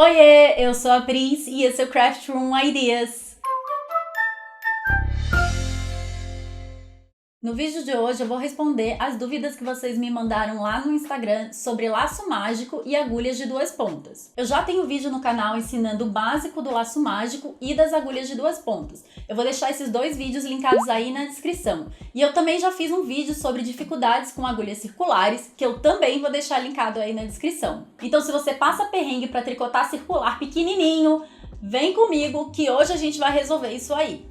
Oiê, eu sou a Pris e esse é o Craft Room Ideas. No vídeo de hoje eu vou responder as dúvidas que vocês me mandaram lá no Instagram sobre laço mágico e agulhas de 2 pontas. Eu já tenho vídeo no canal ensinando o básico do laço mágico e das agulhas de 2 pontas. Eu vou deixar esses 2 vídeos linkados aí na descrição. E eu também já fiz um vídeo sobre dificuldades com agulhas circulares, que eu também vou deixar linkado aí na descrição. Então se você passa perrengue para tricotar circular pequenininho, vem comigo que hoje a gente vai resolver isso aí.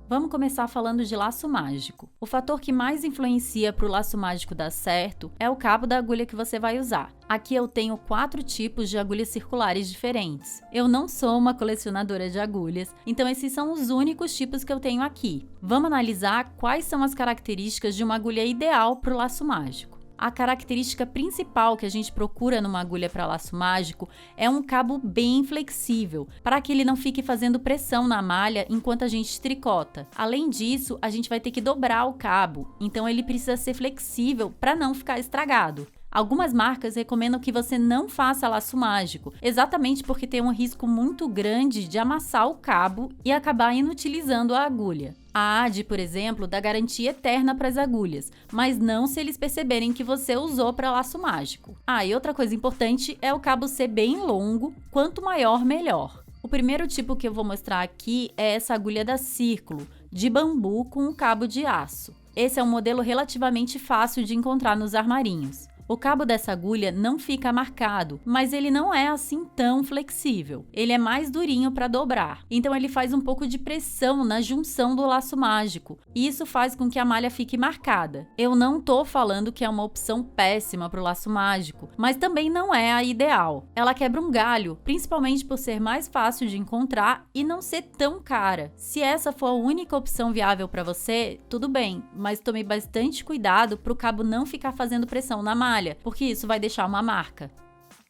Vamos começar falando de laço mágico. O fator que mais influencia para o laço mágico dar certo é o cabo da agulha que você vai usar. Aqui eu tenho 4 tipos de agulhas circulares diferentes. Eu não sou uma colecionadora de agulhas, então esses são os únicos tipos que eu tenho aqui. Vamos analisar quais são as características de uma agulha ideal para o laço mágico. A característica principal que a gente procura numa agulha para laço mágico é um cabo bem flexível, para que ele não fique fazendo pressão na malha enquanto a gente tricota. Além disso, a gente vai ter que dobrar o cabo, então ele precisa ser flexível para não ficar estragado. Algumas marcas recomendam que você não faça laço mágico, exatamente porque tem um risco muito grande de amassar o cabo e acabar inutilizando a agulha. A AD, por exemplo, dá garantia eterna para as agulhas, mas não se eles perceberem que você usou para laço mágico. E outra coisa importante é o cabo ser bem longo, quanto maior, melhor. O primeiro tipo que eu vou mostrar aqui é essa agulha da Círculo, de bambu com um cabo de aço. Esse é um modelo relativamente fácil de encontrar nos armarinhos. O cabo dessa agulha não fica marcado, mas ele não é assim tão flexível. Ele é mais durinho para dobrar, então ele faz um pouco de pressão na junção do laço mágico, e isso faz com que a malha fique marcada. Eu não tô falando que é uma opção péssima para o laço mágico, mas também não é a ideal. Ela quebra um galho, principalmente por ser mais fácil de encontrar e não ser tão cara. Se essa for a única opção viável para você, tudo bem, mas tome bastante cuidado para o cabo não ficar fazendo pressão na malha, porque isso vai deixar uma marca.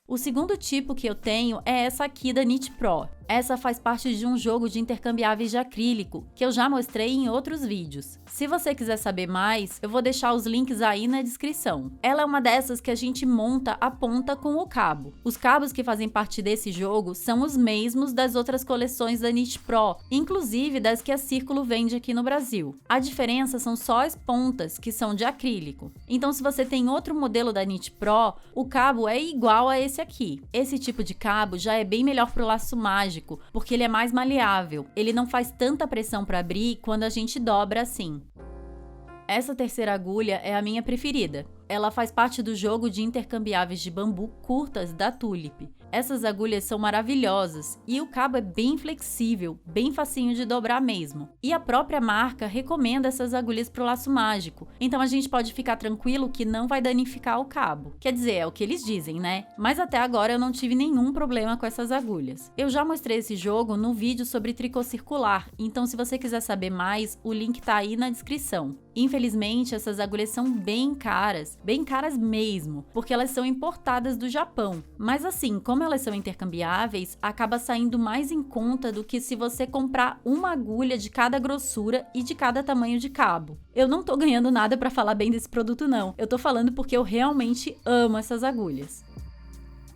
O segundo tipo que eu tenho é essa aqui da Knit Pro. Essa faz parte de um jogo de intercambiáveis de acrílico, que eu já mostrei em outros vídeos. Se você quiser saber mais, eu vou deixar os links aí na descrição. Ela é uma dessas que a gente monta a ponta com o cabo. Os cabos que fazem parte desse jogo são os mesmos das outras coleções da Knit Pro, inclusive das que a Círculo vende aqui no Brasil. A diferença são só as pontas, que são de acrílico. Então, se você tem outro modelo da Knit Pro, o cabo é igual a esse aqui. Esse tipo de cabo já é bem melhor para o laço mágico, porque ele é mais maleável, ele não faz tanta pressão para abrir quando a gente dobra assim. Essa terceira agulha é a minha preferida. Ela faz parte do jogo de intercambiáveis de bambu curtas da Tulip. Essas agulhas são maravilhosas e o cabo é bem flexível, bem facinho de dobrar mesmo. E a própria marca recomenda essas agulhas para o laço mágico, então a gente pode ficar tranquilo que não vai danificar o cabo. Quer dizer, é o que eles dizem, né? Mas até agora eu não tive nenhum problema com essas agulhas. Eu já mostrei esse jogo no vídeo sobre tricô circular, então se você quiser saber mais, o link tá aí na descrição. Infelizmente, essas agulhas são bem caras mesmo, porque elas são importadas do Japão. Mas assim, como elas são intercambiáveis, acaba saindo mais em conta do que se você comprar uma agulha de cada grossura e de cada tamanho de cabo. Eu não tô ganhando nada para falar bem desse produto não, eu tô falando porque eu realmente amo essas agulhas.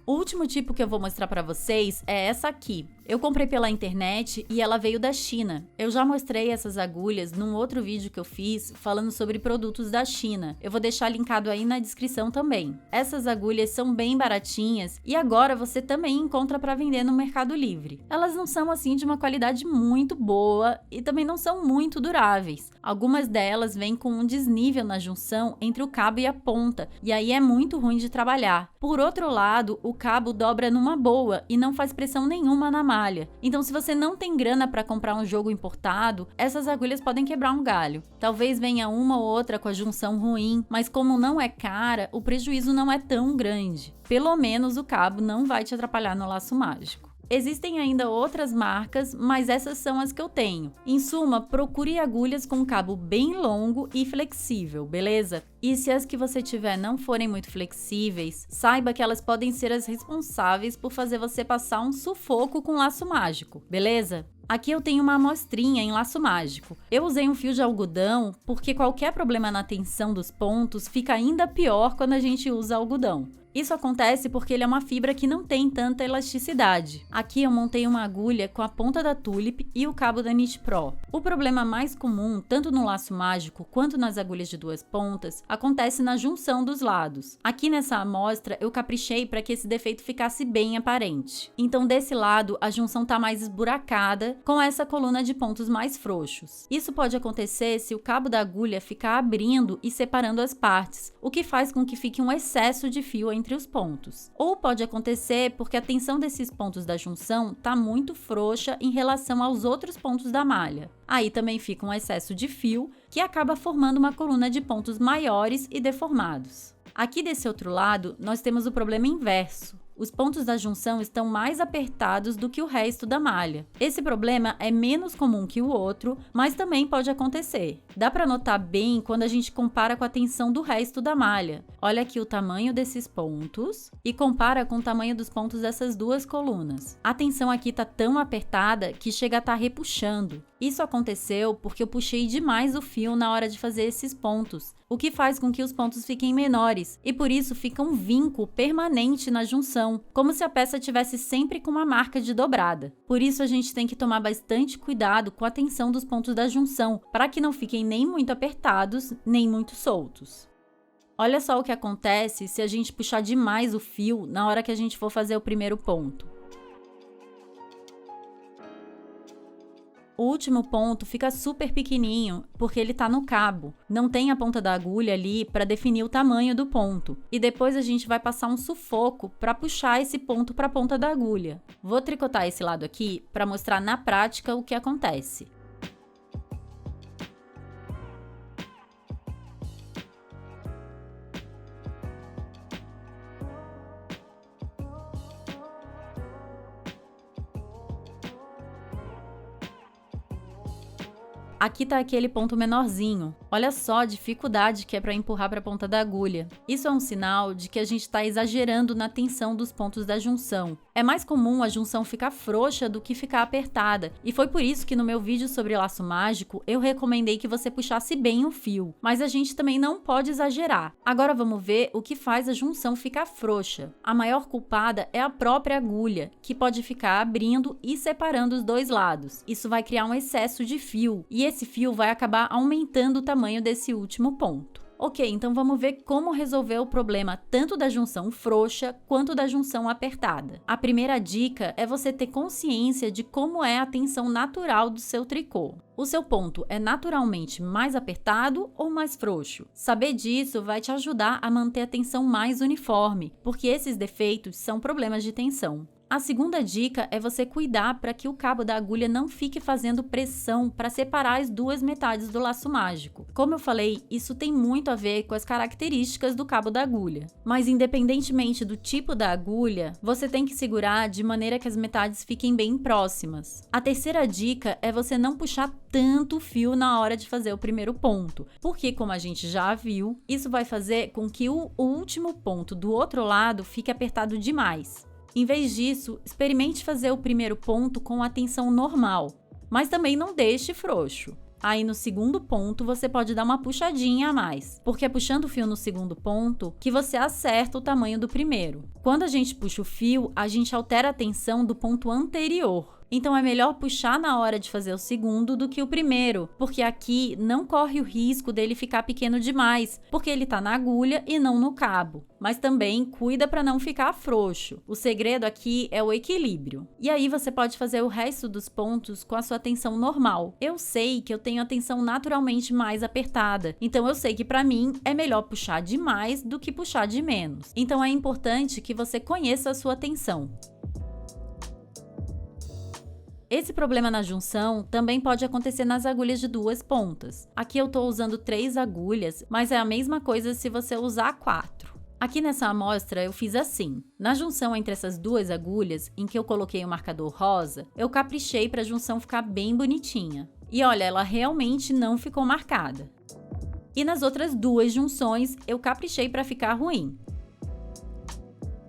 O último tipo que eu vou mostrar para vocês é essa aqui. Eu comprei pela internet e ela veio da China. Eu já mostrei essas agulhas num outro vídeo que eu fiz falando sobre produtos da China. Eu vou deixar linkado aí na descrição também. Essas agulhas são bem baratinhas e agora você também encontra para vender no Mercado Livre. Elas não são assim de uma qualidade muito boa e também não são muito duráveis. Algumas delas vêm com um desnível na junção entre o cabo e a ponta, e aí é muito ruim de trabalhar. Por outro lado, o cabo dobra numa boa e não faz pressão nenhuma na malha. Então, se você não tem grana para comprar um jogo importado, essas agulhas podem quebrar um galho. Talvez venha uma ou outra com a junção ruim, mas como não é cara, o prejuízo não é tão grande. Pelo menos o cabo não vai te atrapalhar no laço mágico. Existem ainda outras marcas, mas essas são as que eu tenho. Em suma, procure agulhas com cabo bem longo e flexível, beleza? E se as que você tiver não forem muito flexíveis, saiba que elas podem ser as responsáveis por fazer você passar um sufoco com laço mágico, beleza? Aqui eu tenho uma amostrinha em laço mágico. Eu usei um fio de algodão porque qualquer problema na tensão dos pontos fica ainda pior quando a gente usa algodão. Isso acontece porque ele é uma fibra que não tem tanta elasticidade. Aqui eu montei uma agulha com a ponta da Tulip e o cabo da Knit Pro. O problema mais comum, tanto no laço mágico quanto nas agulhas de 2 pontas, acontece na junção dos lados. Aqui nessa amostra eu caprichei para que esse defeito ficasse bem aparente. Então desse lado a junção está mais esburacada, com essa coluna de pontos mais frouxos. Isso pode acontecer se o cabo da agulha ficar abrindo e separando as partes, o que faz com que fique um excesso de fio entre os pontos. Ou pode acontecer porque a tensão desses pontos da junção está muito frouxa em relação aos outros pontos da malha. Aí também fica um excesso de fio que acaba formando uma coluna de pontos maiores e deformados. Aqui desse outro lado, nós temos o problema inverso. Os pontos da junção estão mais apertados do que o resto da malha. Esse problema é menos comum que o outro, mas também pode acontecer. Dá para notar bem quando a gente compara com a tensão do resto da malha. Olha aqui o tamanho desses pontos e compara com o tamanho dos pontos dessas duas colunas. A tensão aqui está tão apertada que chega a estar repuxando. Isso aconteceu porque eu puxei demais o fio na hora de fazer esses pontos, o que faz com que os pontos fiquem menores e por isso fica um vinco permanente na junção, como se a peça tivesse sempre com uma marca de dobrada. Por isso a gente tem que tomar bastante cuidado com a tensão dos pontos da junção, para que não fiquem nem muito apertados, nem muito soltos. Olha só o que acontece se a gente puxar demais o fio na hora que a gente for fazer o primeiro ponto. O último ponto fica super pequenininho, porque ele tá no cabo. Não tem a ponta da agulha ali para definir o tamanho do ponto. E depois a gente vai passar um sufoco para puxar esse ponto para a ponta da agulha. Vou tricotar esse lado aqui para mostrar na prática o que acontece. Aqui tá aquele ponto menorzinho. Olha só a dificuldade que é para empurrar para a ponta da agulha. Isso é um sinal de que a gente está exagerando na tensão dos pontos da junção. É mais comum a junção ficar frouxa do que ficar apertada, e foi por isso que no meu vídeo sobre laço mágico eu recomendei que você puxasse bem o fio, mas a gente também não pode exagerar. Agora vamos ver o que faz a junção ficar frouxa. A maior culpada é a própria agulha, que pode ficar abrindo e separando os dois lados. Isso vai criar um excesso de fio, e esse fio vai acabar aumentando o tamanho desse último ponto. Ok, então vamos ver como resolver o problema tanto da junção frouxa quanto da junção apertada. A primeira dica é você ter consciência de como é a tensão natural do seu tricô. O seu ponto é naturalmente mais apertado ou mais frouxo? Saber disso vai te ajudar a manter a tensão mais uniforme, porque esses defeitos são problemas de tensão. A segunda dica é você cuidar para que o cabo da agulha não fique fazendo pressão para separar as duas metades do laço mágico. Como eu falei, isso tem muito a ver com as características do cabo da agulha. Mas independentemente do tipo da agulha, você tem que segurar de maneira que as metades fiquem bem próximas. A terceira dica é você não puxar tanto o fio na hora de fazer o primeiro ponto, porque como a gente já viu, isso vai fazer com que o último ponto do outro lado fique apertado demais. Em vez disso, experimente fazer o primeiro ponto com a tensão normal, mas também não deixe frouxo. Aí no segundo ponto você pode dar uma puxadinha a mais, porque é puxando o fio no segundo ponto que você acerta o tamanho do primeiro. Quando a gente puxa o fio, a gente altera a tensão do ponto anterior. Então é melhor puxar na hora de fazer o segundo do que o primeiro, porque aqui não corre o risco dele ficar pequeno demais, porque ele tá na agulha e não no cabo. Mas também cuida para não ficar frouxo. O segredo aqui é o equilíbrio. E aí você pode fazer o resto dos pontos com a sua tensão normal. Eu sei que eu tenho a tensão naturalmente mais apertada, então eu sei que para mim é melhor puxar de mais do que puxar de menos. Então é importante que você conheça a sua tensão. Esse problema na junção também pode acontecer nas agulhas de 2 pontas. Aqui eu estou usando 3 agulhas, mas é a mesma coisa se você usar 4. Aqui nessa amostra eu fiz assim. Na junção entre essas 2 agulhas, em que eu coloquei o marcador rosa, eu caprichei para a junção ficar bem bonitinha. E olha, ela realmente não ficou marcada. E nas outras 2 junções, eu caprichei para ficar ruim.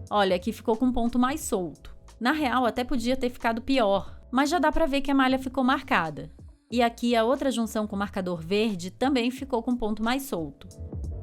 Olha, aqui ficou com um ponto mais solto. Na real, até podia ter ficado pior, mas já dá para ver que a malha ficou marcada. E aqui a outra junção com marcador verde também ficou com ponto mais solto.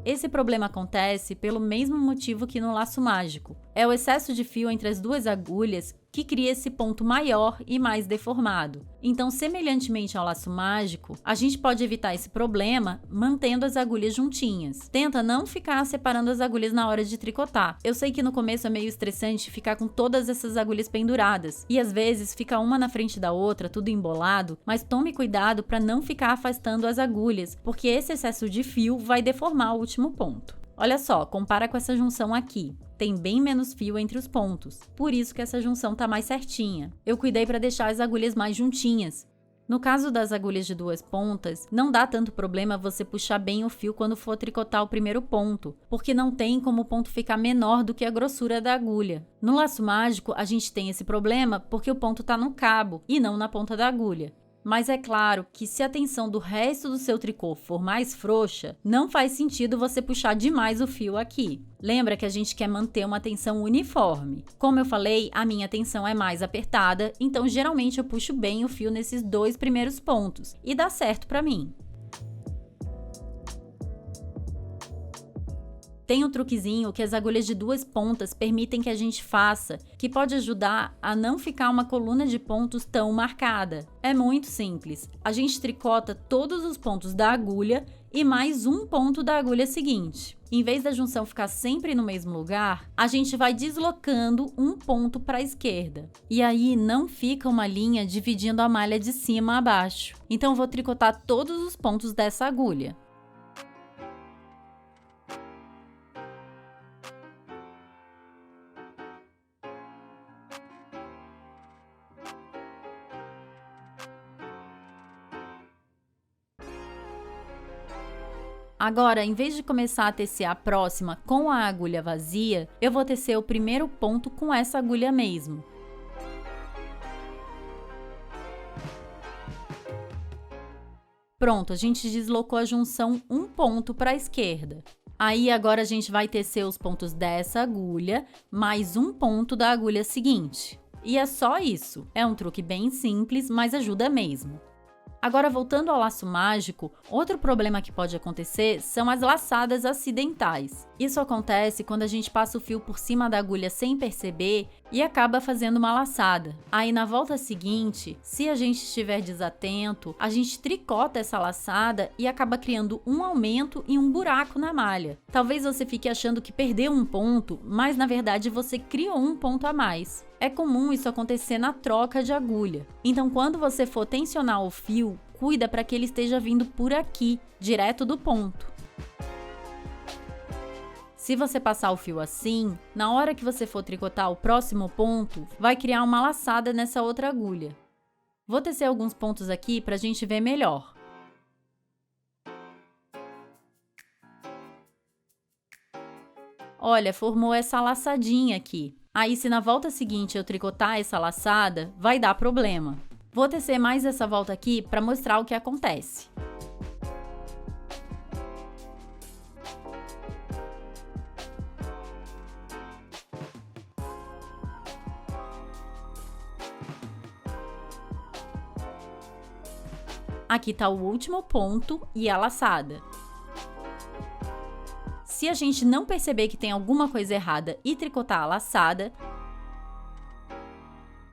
Esse problema acontece pelo mesmo motivo que no laço mágico. É o excesso de fio entre as duas agulhas que cria esse ponto maior e mais deformado. Então, semelhantemente ao laço mágico, a gente pode evitar esse problema mantendo as agulhas juntinhas. Tenta não ficar separando as agulhas na hora de tricotar. Eu sei que no começo é meio estressante ficar com todas essas agulhas penduradas, e às vezes fica uma na frente da outra, tudo embolado, mas tome cuidado para não ficar afastando as agulhas, porque esse excesso de fio vai deformar o último ponto. Olha só, compara com essa junção aqui. Tem bem menos fio entre os pontos, por isso que essa junção tá mais certinha. Eu cuidei para deixar as agulhas mais juntinhas. No caso das agulhas de 2 pontas, não dá tanto problema você puxar bem o fio quando for tricotar o primeiro ponto, porque não tem como o ponto ficar menor do que a grossura da agulha. No laço mágico, a gente tem esse problema porque o ponto tá no cabo e não na ponta da agulha. Mas é claro que se a tensão do resto do seu tricô for mais frouxa, não faz sentido você puxar demais o fio aqui. Lembra que a gente quer manter uma tensão uniforme. Como eu falei, a minha tensão é mais apertada, então geralmente eu puxo bem o fio nesses 2 primeiros pontos, e dá certo pra mim. Tem um truquezinho que as agulhas de 2 pontas permitem que a gente faça, que pode ajudar a não ficar uma coluna de pontos tão marcada. É muito simples. A gente tricota todos os pontos da agulha e mais um ponto da agulha seguinte. Em vez da junção ficar sempre no mesmo lugar, a gente vai deslocando um ponto para a esquerda. E aí não fica uma linha dividindo a malha de cima a baixo. Então vou tricotar todos os pontos dessa agulha. Agora, em vez de começar a tecer a próxima com a agulha vazia, eu vou tecer o primeiro ponto com essa agulha mesmo. Pronto, a gente deslocou a junção um ponto para a esquerda. Aí agora a gente vai tecer os pontos dessa agulha, mais um ponto da agulha seguinte. E é só isso. É um truque bem simples, mas ajuda mesmo. Agora, voltando ao laço mágico, outro problema que pode acontecer são as laçadas acidentais. Isso acontece quando a gente passa o fio por cima da agulha sem perceber e acaba fazendo uma laçada. Aí, na volta seguinte, se a gente estiver desatento, a gente tricota essa laçada e acaba criando um aumento e um buraco na malha. Talvez você fique achando que perdeu um ponto, mas na verdade você criou um ponto a mais. É comum isso acontecer na troca de agulha. Então, quando você for tensionar o fio, cuida para que ele esteja vindo por aqui, direto do ponto. Se você passar o fio assim, na hora que você for tricotar o próximo ponto, vai criar uma laçada nessa outra agulha. Vou tecer alguns pontos aqui para a gente ver melhor. Olha, formou essa laçadinha aqui. Aí, se na volta seguinte eu tricotar essa laçada, vai dar problema. Vou tecer mais essa volta aqui para mostrar o que acontece. Aqui está o último ponto e a laçada. Se a gente não perceber que tem alguma coisa errada e tricotar a laçada,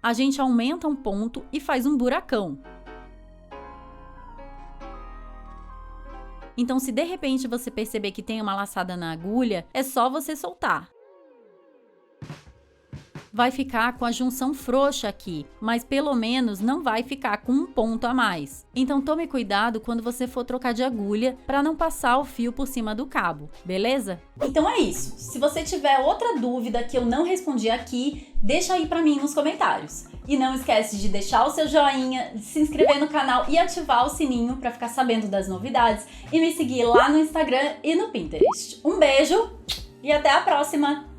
a gente aumenta um ponto e faz um buracão. Então, se de repente você perceber que tem uma laçada na agulha, é só você soltar. Vai ficar com a junção frouxa aqui, mas pelo menos não vai ficar com um ponto a mais. Então tome cuidado quando você for trocar de agulha para não passar o fio por cima do cabo, beleza? Então é isso. Se você tiver outra dúvida que eu não respondi aqui, deixa aí para mim nos comentários. E não esquece de deixar o seu joinha, de se inscrever no canal e ativar o sininho para ficar sabendo das novidades e me seguir lá no Instagram e no Pinterest. Um beijo e até a próxima!